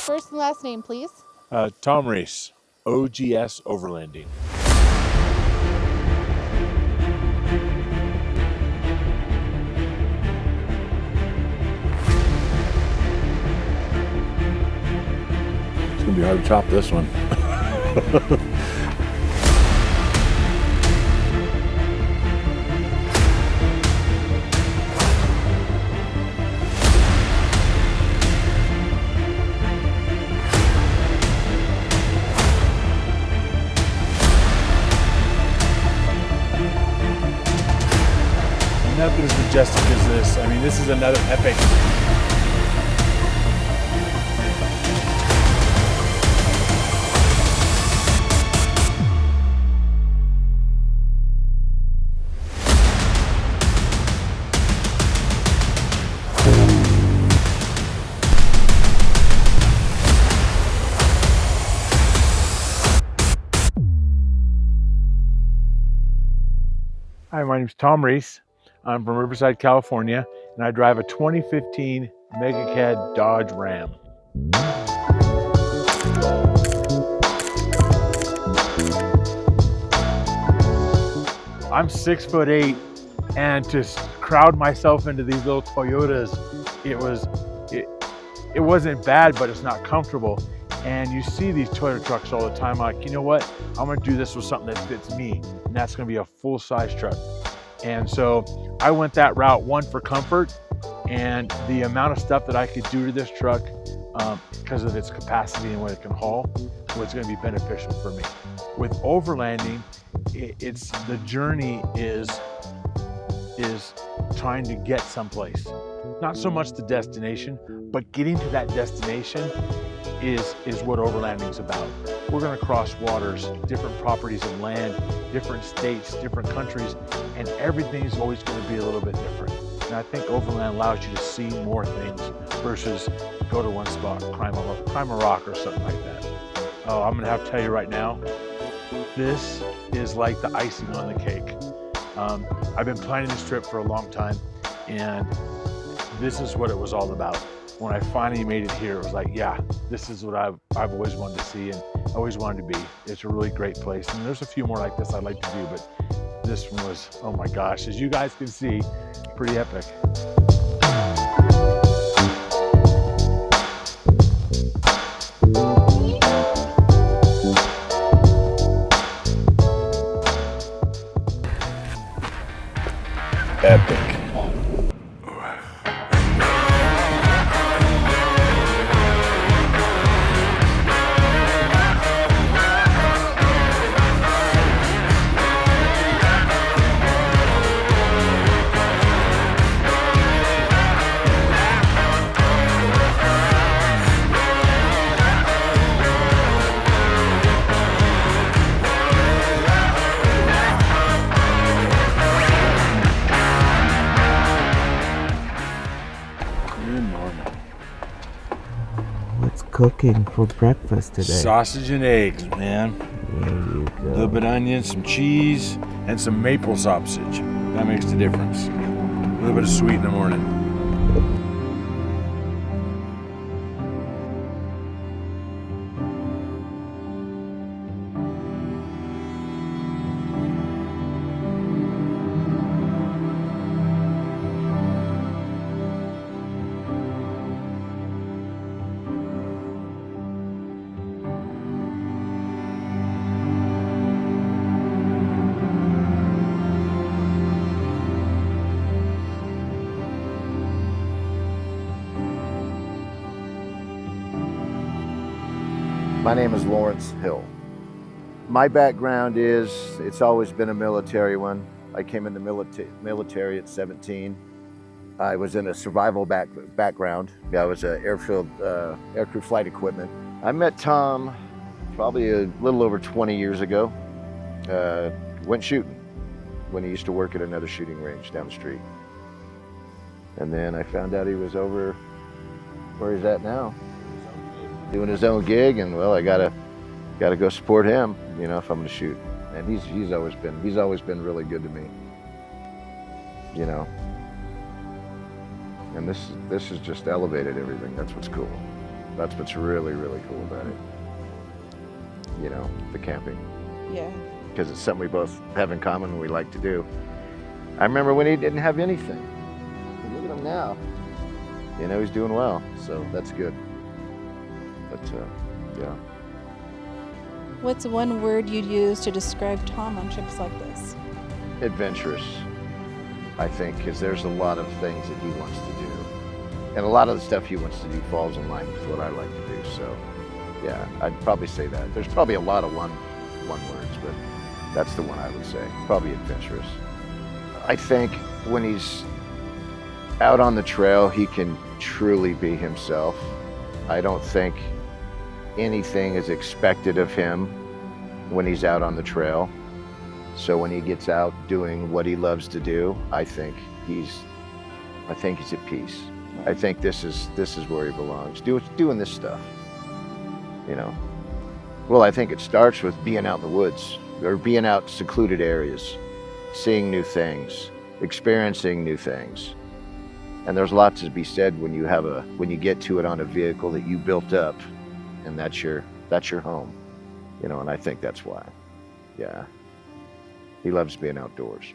first and last name, please. Tom Reese, OGS Overlanding. It's gonna be hard to top this one. Nothing as majestic as this. I mean, this is another epic. Hi, my name is Tom Reese. I'm from Riverside, California, and I drive a 2015 Mega Cad Dodge Ram. I'm 6'8", and to crowd myself into these little Toyotas, it wasn't bad, but it's not comfortable. And you see these Toyota trucks all the time. Like, you know what? I'm gonna do this with something that fits me, and that's gonna be a full-size truck. And so I went that route, one, for comfort and the amount of stuff that I could do to this truck because of its capacity and what it can haul was going to be beneficial for me. With overlanding, the journey is trying to get someplace. Not so much the destination, but getting to that destination is what overlanding is about. We're going to cross waters, different properties of land, different states, different countries, and everything is always going to be a little bit different. And I think overland allows you to see more things versus go to one spot, climb a rock or something like that. Oh, I'm going to have to tell you right now, this is like the icing on the cake. I've been planning this trip for a long time, and this is what it was all about. When I finally made it here, it was like, yeah, this is what I've always wanted to see and always wanted to be. It's a really great place. And there's a few more like this I'd like to do, but this one was, oh my gosh, as you guys can see, pretty epic. Epic. What's cooking for breakfast today? Sausage and eggs, man. There you go. A little bit of onion, some cheese, and some maple sausage. That makes the difference. A little bit of sweet in the morning. My name is Lawrence Hill. My background is, it's always been a military one. I came in the military at 17. I was in a survival background. I was an aircrew flight equipment. I met Tom probably a little over 20 years ago. Went shooting when he used to work at another shooting range down the street. And then I found out he was over where he's at now, doing his own gig, and well, I gotta go support him, you know, if I'm gonna shoot. And he's always been really good to me, you know. And this has just elevated everything. That's what's cool. That's what's really, really cool about it. You know, the camping. Yeah. Because it's something we both have in common and we like to do. I remember when he didn't have anything. Look at him now. You know, he's doing well, so that's good. But yeah. What's one word you'd use to describe Tom on trips like this? Adventurous, I think, because there's a lot of things that he wants to do. And a lot of the stuff he wants to do falls in line with what I like to do. So yeah, I'd probably say that. There's probably a lot of one words, but that's the one I would say. Probably adventurous. I think when he's out on the trail, he can truly be himself. I don't think anything is expected of him when he's out on the trail. So when he gets out doing what he loves to do, I think he's at peace. I think this is where he belongs, doing this stuff, you know. Well, I think it starts with being out in the woods or being out secluded areas, seeing new things, experiencing new things. And there's lots to be said when you get to it on a vehicle that you built up, and that's your home, you know. And I think that's why, yeah, he loves being outdoors.